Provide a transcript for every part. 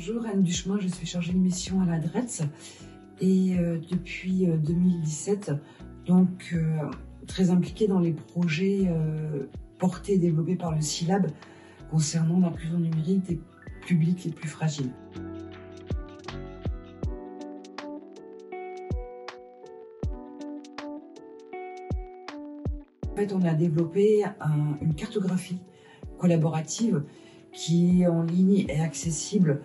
Bonjour, Anne Duchemin, je suis chargée de mission à la DRETS et depuis 2017, donc très impliquée dans les projets portés et développés par le SILAB concernant l'inclusion numérique des publics les plus fragiles. En fait, on a développé une cartographie collaborative qui est en ligne et accessible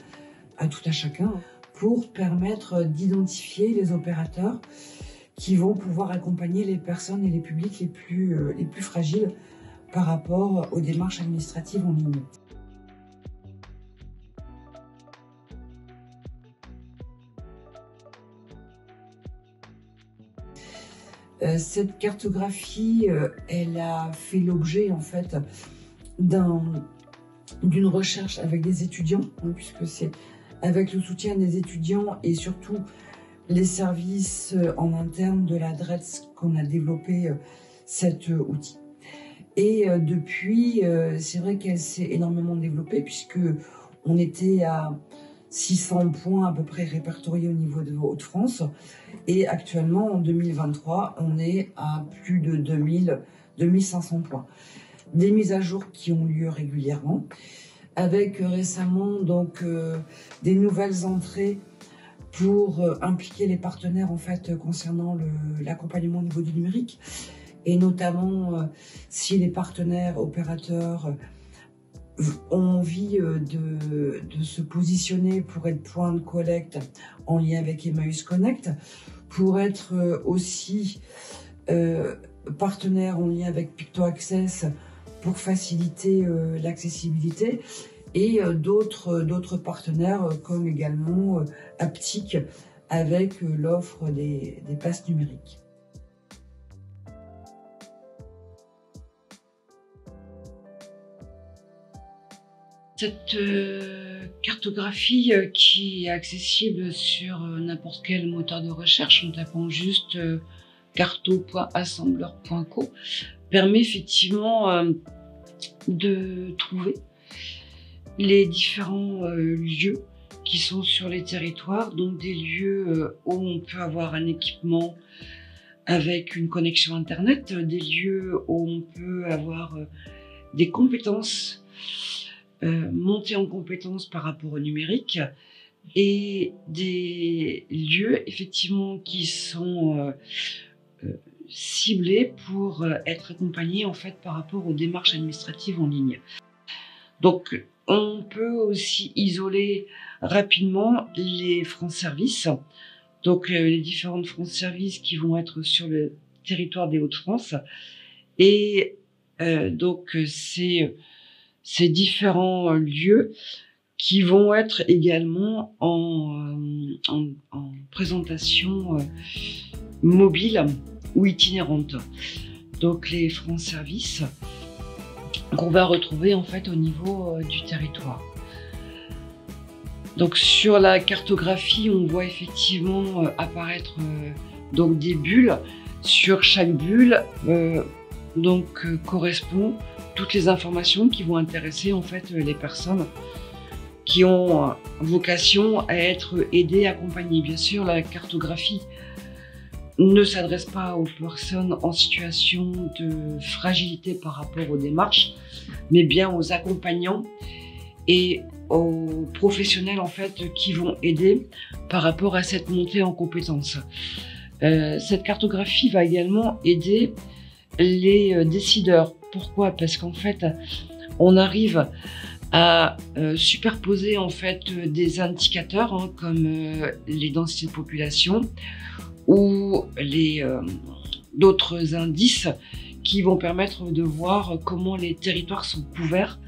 à tout à chacun pour permettre d'identifier les opérateurs qui vont pouvoir accompagner les personnes et les publics les plus fragiles par rapport aux démarches administratives en ligne. Cette cartographie, elle a fait l'objet en fait d'une recherche avec des étudiants, puisque c'est avec le soutien des étudiants et surtout les services en interne de la DRETS qu'on a développé cet outil. Et depuis, c'est vrai qu'elle s'est énormément développée puisque on était à 600 points à peu près répertoriés au niveau de Hauts-de-France et actuellement en 2023, on est à plus de 2500 points. Des mises à jour qui ont lieu régulièrement, avec récemment donc des nouvelles entrées pour impliquer les partenaires en fait concernant l'accompagnement au niveau du numérique, et notamment si les partenaires opérateurs ont envie de se positionner pour être point de collecte en lien avec Emmaüs Connect, pour être aussi partenaire en lien avec PictoAccess pour faciliter l'accessibilité, et d'autres partenaires comme également Aptic avec l'offre des passes numériques. Cette cartographie qui est accessible sur n'importe quel moteur de recherche en tapant juste carto.assembleur.co permet effectivement de trouver les différents lieux qui sont sur les territoires, donc des lieux où on peut avoir un équipement avec une connexion internet, des lieux où on peut avoir des compétences, monter en compétences par rapport au numérique, et des lieux effectivement qui sont ciblés pour être accompagnés en fait par rapport aux démarches administratives en ligne. Donc on peut aussi isoler rapidement les France Services, donc les différentes France Services qui vont être sur le territoire des Hauts-de-France, et donc ces différents lieux qui vont être également en présentation mobile ou itinérante. Donc les France Services qu'on va retrouver en fait au niveau du territoire. Donc sur la cartographie, on voit effectivement apparaître donc des bulles. Sur chaque bulle correspond toutes les informations qui vont intéresser en fait les personnes qui ont vocation à être aidées, accompagnées. Bien sûr, la cartographie ne s'adresse pas aux personnes en situation de fragilité par rapport aux démarches, mais bien aux accompagnants et aux professionnels en fait qui vont aider par rapport à cette montée en compétences. Cette cartographie va également aider les décideurs. Pourquoi? Parce qu'en fait, on arrive à superposer en fait des indicateurs comme les densités de population ou d'autres indices qui vont permettre de voir comment les territoires sont couverts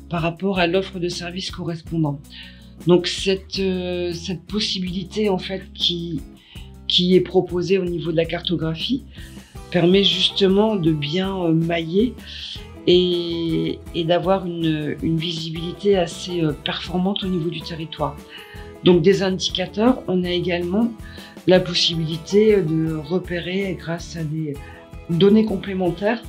par rapport à l'offre de services correspondant. Donc cette possibilité en fait qui est proposée au niveau de la cartographie permet justement de bien mailler et d'avoir une visibilité assez performante au niveau du territoire. Donc des indicateurs, on a également la possibilité de repérer grâce à des données complémentaires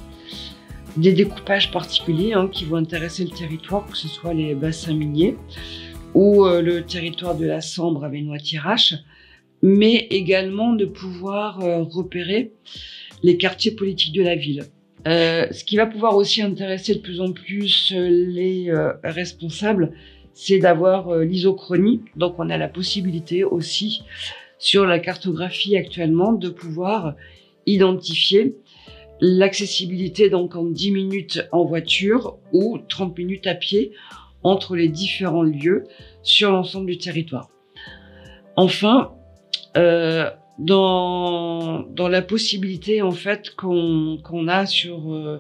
des découpages particuliers qui vont intéresser le territoire, que ce soit les bassins miniers ou le territoire de la Sambre à Benoît-Thiérache, mais également de pouvoir repérer les quartiers politiques de la ville. Ce qui va pouvoir aussi intéresser de plus en plus les responsables, c'est d'avoir l'isochronie. Donc on a la possibilité aussi, sur la cartographie actuellement, de pouvoir identifier l'accessibilité donc en 10 minutes en voiture ou 30 minutes à pied entre les différents lieux sur l'ensemble du territoire. Enfin, dans la possibilité en fait qu'on a sur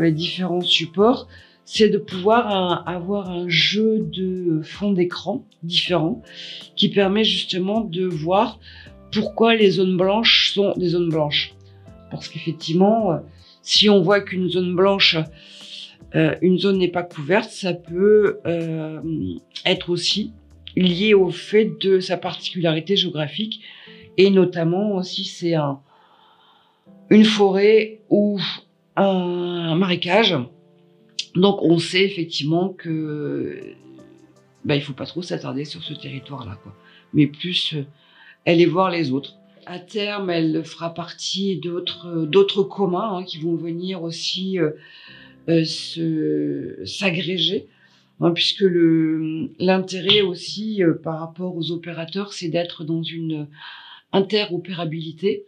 les différents supports, c'est de pouvoir avoir un jeu de fond d'écran différent qui permet justement de voir pourquoi les zones blanches sont des zones blanches. Parce qu'effectivement, si on voit qu'une zone blanche, une zone n'est pas couverte, ça peut être aussi lié au fait de sa particularité géographique, et notamment si c'est une forêt ou un marécage. Donc on sait effectivement que il faut pas trop s'attarder sur ce territoire-là, quoi. Mais plus aller voir les autres. À terme, elle fera partie d'autres communs qui vont venir aussi s'agréger, puisque l'intérêt aussi par rapport aux opérateurs, c'est d'être dans une interopérabilité,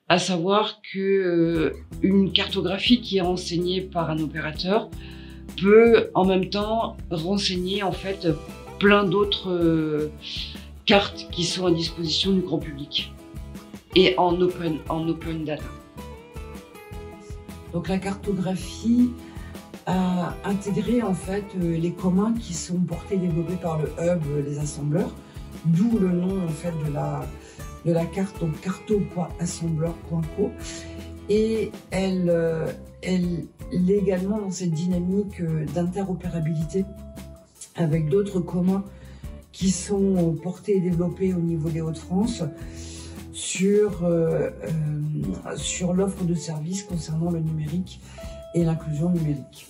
à savoir que une cartographie qui est renseignée par un opérateur peut en même temps renseigner en fait plein d'autres cartes qui sont à disposition du grand public et en open data. Donc la cartographie a intégré en fait les communs qui sont portés et développés par le hub, les assembleurs, d'où le nom en fait de la carte, donc carto.assembleur.co, et elle est également dans cette dynamique d'interopérabilité avec d'autres communs qui sont portés et développés au niveau des Hauts-de-France sur l'offre de services concernant le numérique et l'inclusion numérique.